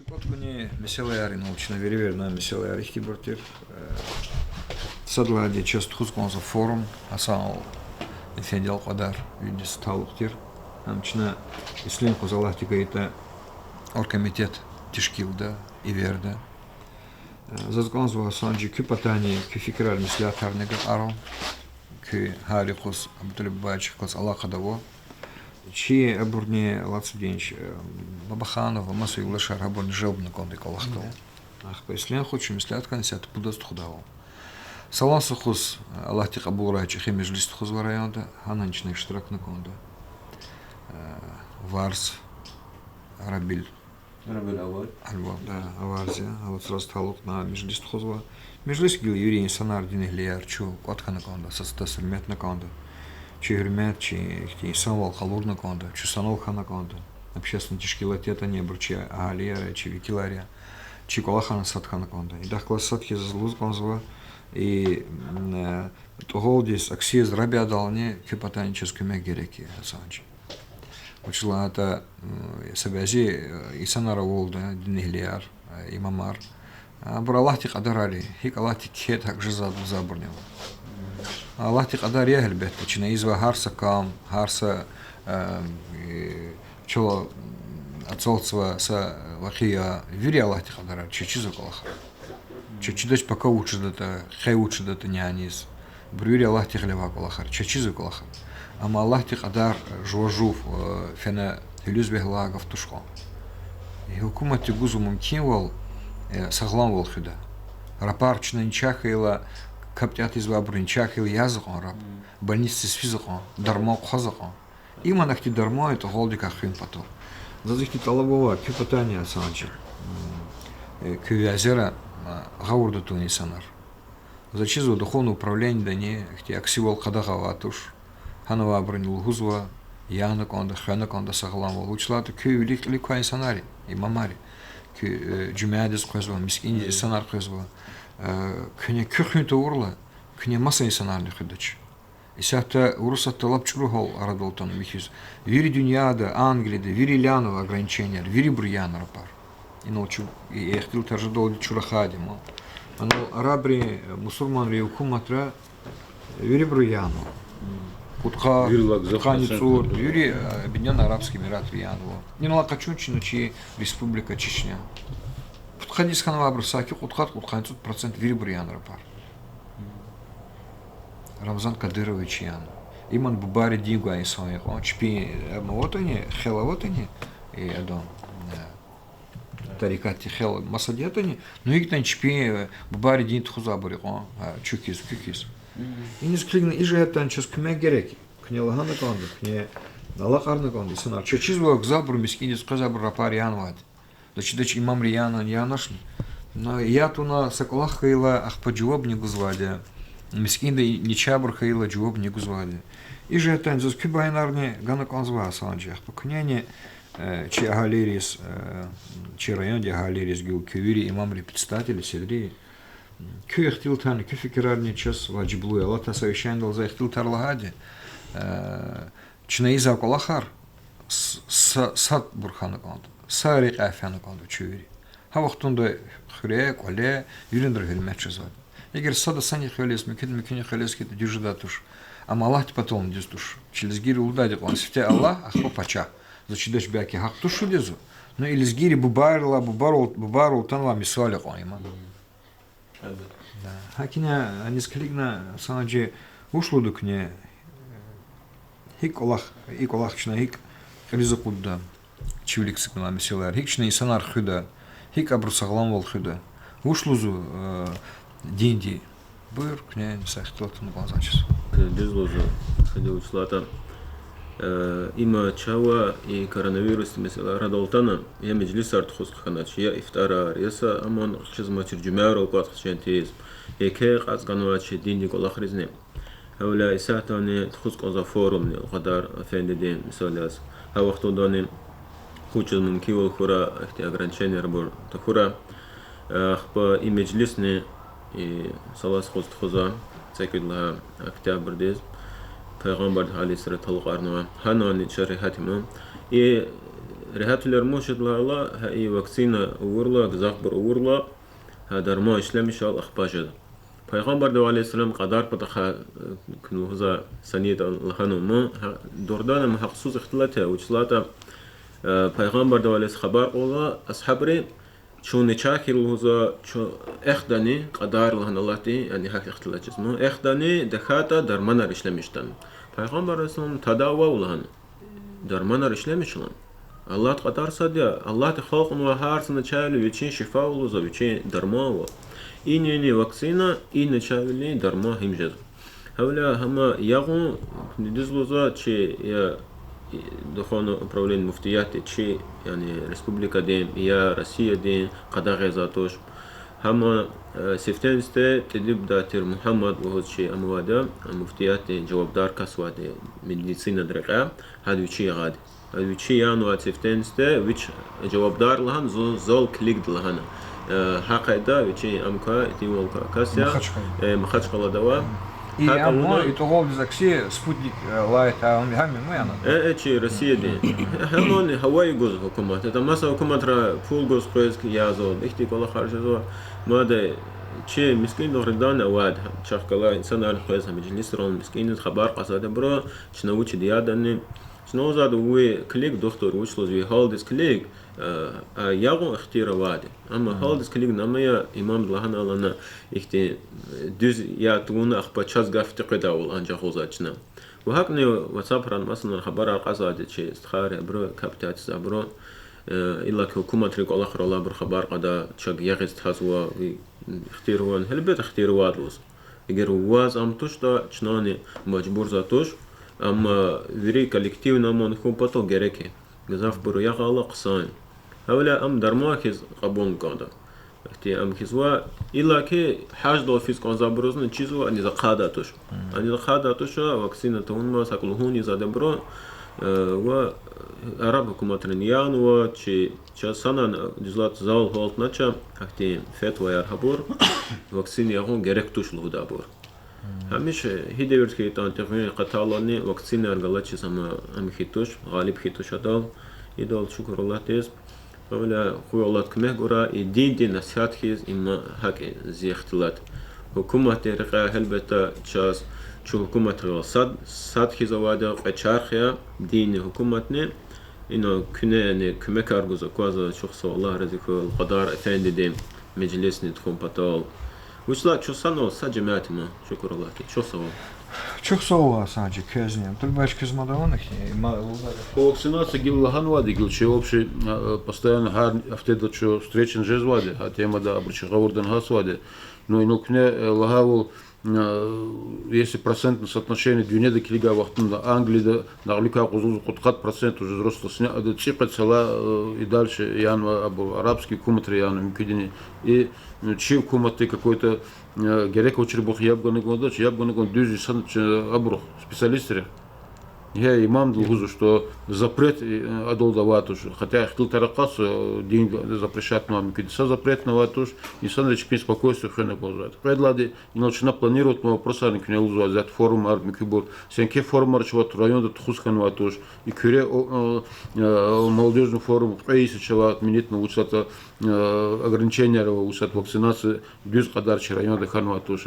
Чукоткуни меселаяри научно вериверна меселаяри хибортир. Садлади часто хусконза форум асал эфендел кадар юдис талуктир. Амчна ислам кузалахти гайта оргкомитет тишкилда и верда. Зазгонзва санджи кюпатани кюфикрар мислятарнега аро кю харикус абдулбач кус аллахадаво. Чи абурни лацуденч Бабаханова масу юлашар абурни желбна конды колахтал. Ах, поислен хочу мислят консят пудост худавал. Саласу хус Аллах ти кабулра чихи межлист хус варайонда хананчный штрак на конда. Варс Рабиль Авар. Альва, да, Аварзия, а вот сразу талук на межлист хузва. Межлист гил Юрий Санар динеглияр чу котха на конда, састасырмет на конда. Чи хурмет, чи самвал халур на конда, чи санолха на конда. Общественно тишкилатета не бручи агалия, чи викилария, чи колахана садха на конда. И дахкла садхи зазлуз конзва, и тоголдис аксиез рабя далне кюпатанически мегереки асанчи. Учила это собязи и санара волда динеглияр, имамар. Бралахти кадарали, хик Аллахти кет хак жизад забурнил. Аллахти кадар ягель бет, чина изва харса кам, харса чоло отцовства са лахия вири Аллахти кадар, чечизу колаха. Чечидоч пока учит это, хай учит это нянис. Брюри Аллахти хлева колахар, чечизу колаха. Ама Аллахти кадар жуажув фена филюзбех лагов тушко. И хукумати гузу мумкин вал саглам вал худа. Рапарчна ничаха ила каптят из вабринчах ила языкон раб. Больницы с физикон, дармо хазакон. Има нахти дармо это голдика хин пато. Зазихти талабова кюпатания санчи. Кюязера гаурда туни санар. Зачизу духовное управление да не хти аксивал кадагава туш. Ханова абринил гузва яна конда хана конда саглам вал учлата кю ликвай санари и мамари. Cümeyadis kızva, miskin insanlar kızva, kine kürhünte uğurla, kine masa insanlar nıkıdıç. İsahta Rusya talap çuruhol arada oltanı mikiz. Viri dünyada, Angliyada, viri lyanov ограничения, viri buryan rapar. İnoçu, ehtil tercih doldu çurahadim. Ano Arabri, Musulman ve hukumatra, viri buryanov. Кутха Ницур, Юрий Объединенный Арабский Эмират Вияново. Не на Лакачунчину, чьи Республика Чечня. Кутха Дисканова Абрусаки, Кутха Ницур процент Вири Бурьян Рапар. Рамзан Кадырович Ян. Иман Бубари Дигуа Исоих. Он чпи, вот они, хела вот они, и Адон. Тарикати хела Масадет они, но их там чпи Бубари Дин Тхузабури, Чукис, Кюкис. И не склигна, и же это анчес кме гереки, кне лагана конда, кне налахарна конда, сынар. Чечизва к забру мискинец казабр рапар янват. Дочь имам рияна янашни. Но я туна саколах хаила ахпаджуоб не гузваде. Мискинда не чабр хаила джуоб не гузваде. И же это анчес кюбайнарне гана конзва санджи. Ахпакняне чи агалерис, чи район де агалерис гил кювири имам председатели седри. Кю ихтил тан, кю фикирарни час ваджиблуя, лата совещандал за ихтил тарлагади. Чнаиза колахар, сад бурхана конду, сарик афяна конду чуири. Хавахтунда хре, коле, юриндр хельмет чазвад. Егер сада сани хелес, микини хелес кит дюждатуш. Ама Аллах ти потом дистуш. Через гири улдади, он свете Аллах, ахпа пача. Зачидаш бяки хактушу дезу. Но или с гири бубару танла мисуаля коима. Да. Хакиня несколькна санаджи ушлудук не хик олахчна хик ризакудда чивлик сыкнала меселар хикчна и санар худа хик абрусаглам вол худа ушлузу деньги быр кне сахтлатын глазачис. Дезлозу ходил члата има чава и коронавирус mesela радолтана я меджлис артхус ханачи я ифтара яса амон чизмачир жумяро патхчентиз еке казганвачи динди колахризне هؤلاء ساعتان تخص قضا فورم قدر فندين مثلاً ها وقت دانیم خوش ممکن و خورا اختیارانچنی ربور تخورا خب این مجلس نه سالاس خود خوزا سکیدلا اختیار دیز پیغمبر علیه السلام طلق آرنوا هنانی شریعتی من رهاتلر موشدلارلا هاي وكسينا ورلا غزاخبر ورلا هدرما إسلام شال أخباجد پیغمبر دو علیه السلام قدر پتخ کنوزا سنید لحنو ما دوردان محخصوص اختلاته وچلاته پیغمبر دو علیه خبر اولا اصحابری چون نچاکی روزا چون اخدانی قدر لحن الله تی یعنی حق اختلاط جسمو اخدانی دخاتا درمان رشلمیشتن پیغمبر رسول تداوا ولهن درمان رشلمیشلن الله قدر صدیا الله خلق و هارسن چالو وچین شفا ولوزا وچین درمان إني وكسينا إن شاولي درما همجز هؤلاء هما يغون ندزلوزا شيء يا دخانو управление مفتيات شيء يعني республика دين يا روسيا دين قداغ زاتوش هما سيفتنسته تدب داتر محمد وهو شيء أموادا مفتيات جوابدار كسواد مدينة درقة هذا شيء غادي هذا شيء يعني سيفتنسته ويش جوابدار لهن زول كليك لهن حقيقة ويشي أمكا تيمول كاسيا مخشقة دوا И оно, и того в Заксе спутник лает, а он гамми мы она. Эчи Россия день. Хамон Хавай гоз хукумат. Это масса хукуматра фул гоз поиск язо. Ихти кола харжезо. Маде че мискин дордан авад. Чахкала инсан ар поиск мجلس рон мискин хабар قصاده برو شنوچ диадани. شنوزاد وي كليك دكتور وشلوز وي هولدس كليك ياغو اختيار اما هولدس كليك نمايا امام لهنا لنا اختي düz يا تون اخبا چاز گفت قداول انجا خوزاچنا وهكني واتساب ران مثلا خبر قصاده شي استخاره برو كابتات زبرو الا حكومه ريق الله خير الله بر خبر قدا چاگ يغست حزوا اختيار وان هلبت اختيار وادلوس اگر واز ام توش دا چناني مجبور زاتوش اما وری коллективно من خو پتو گرکه گزاف برو یا غلا قصان هؤلاء ام درماخز قبول قاده اختي ام خزوا الا که حاج دو فيز كون زابروزن چیزو ان قاداتوش ان قاداتوش واکسینه تون ما ساکلهونی زاده برو و عرب حکومترنیان و چه سنن جزلات زال هولت نچا اختي فتوا یار حبور واکسین یغون گرکتوش لودا بور همیشه هیدورت که تان تقریبا قطالانی واکسین ارگالچی سما امخیتوش غالب خیتوش ادال ایدال شکر الله تیز ولی خوی الله کمه گورا دین نصیحت خیز اما حق زیختلات حکومت رقا هلبتا چاس چو حکومت صد خیز واده قچار خیا دین حکومت نه اینو کنه نه کمه کارگوزا کوازا شخص الله رزقو القدار افندی دیم مجلس نتخون پتال وشلا ço sano sa cemaatime şükür Allah ki çok sağ ol. Çok sağ ol sadece kezdjem. Только başka змадаванах не. По вакцинации гиллахан вади гилче общий постоянно хар автеда чо встречен жез вади, а тема да обручи говордан хас вади. Но и нукне лагавул если процентное соотношение дюне да килига вахтында Англия да наглика кузуз куткат процент уже взрослосня да ципа цела и дальше ян арабский куматри ян мукидини и чи куматы какой-то герек учрбух ябганы года ябганы гон düz insan абрух специалисты. Я имам долгузу, что запрет адол даватуш, хотя хотел таракас деньги запрещать нам, кидса запрет на ватуш, и сан речпин спокойствие хрена ползать. Предлади и начина планировать мы вопросы не кнелузу взять форум армикибур, сенке форум арчеват район до тхусхан ватуш, и кюре молодежный форум прейсичева отменить научат ограничения научат вакцинации дюз кадарчи район до хан ватуш.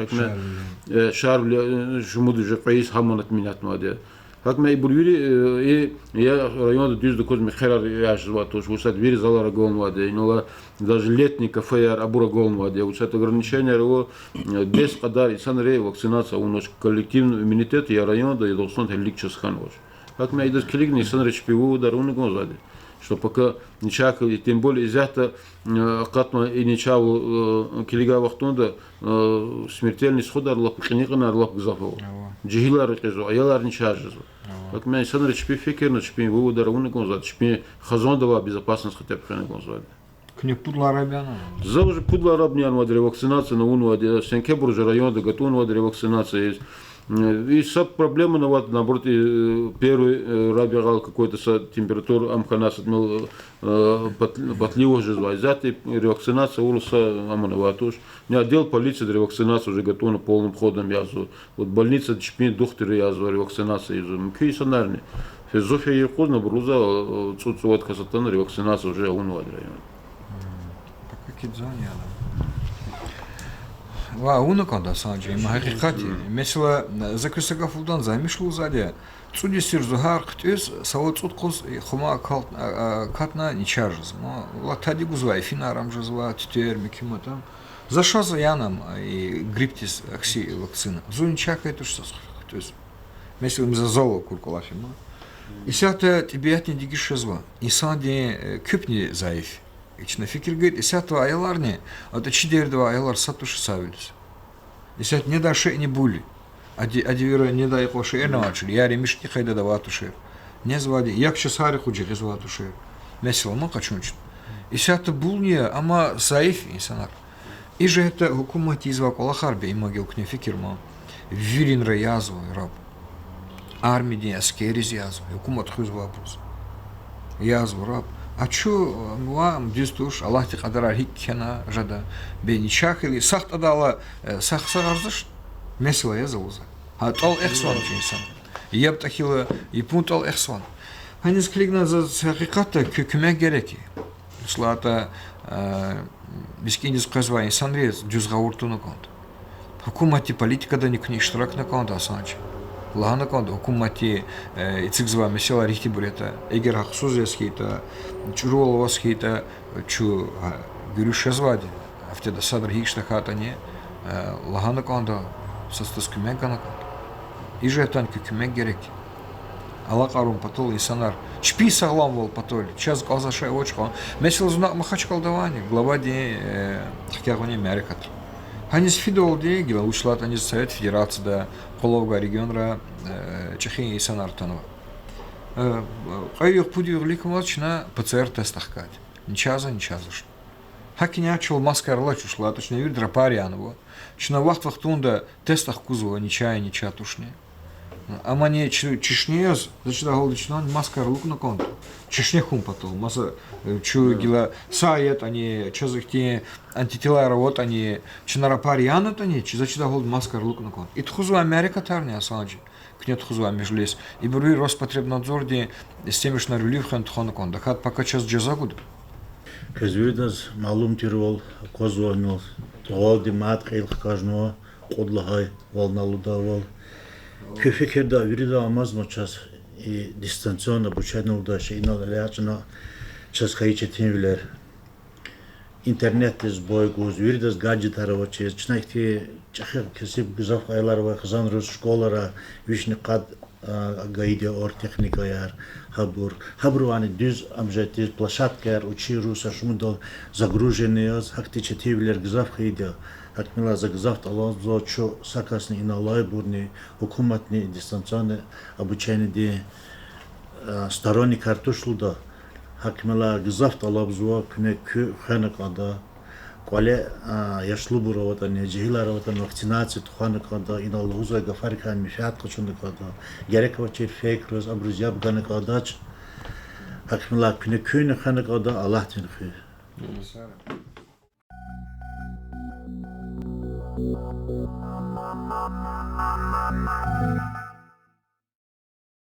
Шарль жмуды же прейс хамон отменять надо. Как мы и бурюри, я район дюз до козми херар яш зватуш, усад вери залара голн воде, но даже летний кафе абура голн воде, усад ограничения его без кадар и санре вакцинация у нас коллективный иммунитет я район да и должен хелик часхан вош. Как мы и до клигни санре чпиву даруны гонзаде, что пока не чакали, тем более изята катма и не чаву килига вахтунда смертельный исход арлап книгана арлап гзафо. Джихилар кезо, аялар не чажезо. Как мы санре чпи фикерно чпи ву даруны гонзаде, чпи хазондова безопасность хотя бы хрена гонзаде. Кне пудла арабяна. Завжди пудла арабнян вадре вакцинация на уну вадре сенке бурже район да гатун вадре вакцинация есть. И сад проблема на вот наоборот первый рабирал какой-то температуру амханас отмел потливо же звать и ревакцинация уруса аманаватуш не отдел полиции для вакцинации уже готов полным ходом язу вот больница чпи духтеры язу ревакцинация из мки сонарни философия якозна бруза цуцуат касатан ревакцинация уже унвадра. Пока кидзания, да. Ва унаканда санджи, има хакикати. Mesela zakrisaga fuldan zaymışlı zadı. Цуди сирзухар хтес савот цуткос хума катна ничаржыз. Ла тади гузвай финарам жызва титер микимата. За что за янам и гриптис акси вакцина? Зунчака это что хтес. Mesela мы за золо куркулафима. И сята тибетни дигишезва. И санди küpni zayıf. İçine fikir gayet. İsat aylar ne? Ata çiderdi aylar satuşu saviliz. İsat ne da şey ne buli. Ади вера не дай клошер начали. Я ремешки хайда давать ушер. Не звали. Як сейчас хари худжи звать ушер. Mesela mı kaçınç. İsat bul niye ama zayıf insanlar. И же это hükümet izvak ola harbi imagel kne fikir ma. Virin re yazvo rab. Armidi askeriz yazvo. Hükümet hüz вопрос. Yazvo rab. А чё вам дистуш Аллах ти кадар хиккена жада беничах или сахт адала сахсарзыш mesela yazılır. Ha tol ehsvan insan. Yap takılı ipun tol ehsvan. Hani skligna za hakikatta köküme gerek. Slata biskiniz kazva insan rez düz gavurtunu kont. Hükümeti politikada nikni iştirak na kont asanç. Lahana kont hükümeti ицигзва mesela rihti bureta. Eğer haksız eskita çurol vaskita çu görüş yazvadı. Haftada sadr hiç takatani lahana kont Состас kümek kanakot. İже tanki kümek gerek. Allah karun patol insanlar. Çpi sağlam vol patol. Çaz kalzaşay oçkan. Mesela zuna mahaç kaldavani. Глава de хакягоне Америкатр. Ханис фидол de гила учлат анис Совет Федерацияда Коловга регионра Чехия insanlar tanıva. Qayıq pudiyor likmachna ПЦР тест ахкат. Ничаза. Hakini açıl maskarla çuşla, точно видра паряново. Чна вахтунда тестах кузова нича тушне. Ама не чешнеяз, зачем голдична маскарлук на конт. Чешне хум потом, маса чу гила сает, они чазыхте антитела работ, они чнара паряно, они зачем голд маскарлук на конт. И тхузу Америка тарня санджи. Кнет хузу межлес. И бруи Роспотребнадзор де стемишна рулив хантхон конт. Дахат пока час джазагуд. Кезвидаз малум тирвол козвонул тоғалди мат қейл қажно қодлахай волналудавол көфекерда вирида амазно час и дистанционно обученилда шейнал лячно час хайче тимвилер интернет из бойгуз виридаз гаджетарово чез чнайхти чахир кесип гузав айларова хазан рус школара вишни қад гайде ор техника яр хабруани düz amjetiz площадка учи руса шумдо загруженные хактиче тивлер гзав хайде хакмила загзав алозо чо сакасни иналай бурни hükümetni дистанционное обучение де сторонний картушлуда хакмила гзав алабзо күне кü ханакада Коле яшлу буровата не жихиларовата вакцинация туханакада иналуза гафарикан мишат кочундакада гереквачер фейкроз абрузяб ганакадач хакмила күне күне ханакада Аллах тинхи Thank you.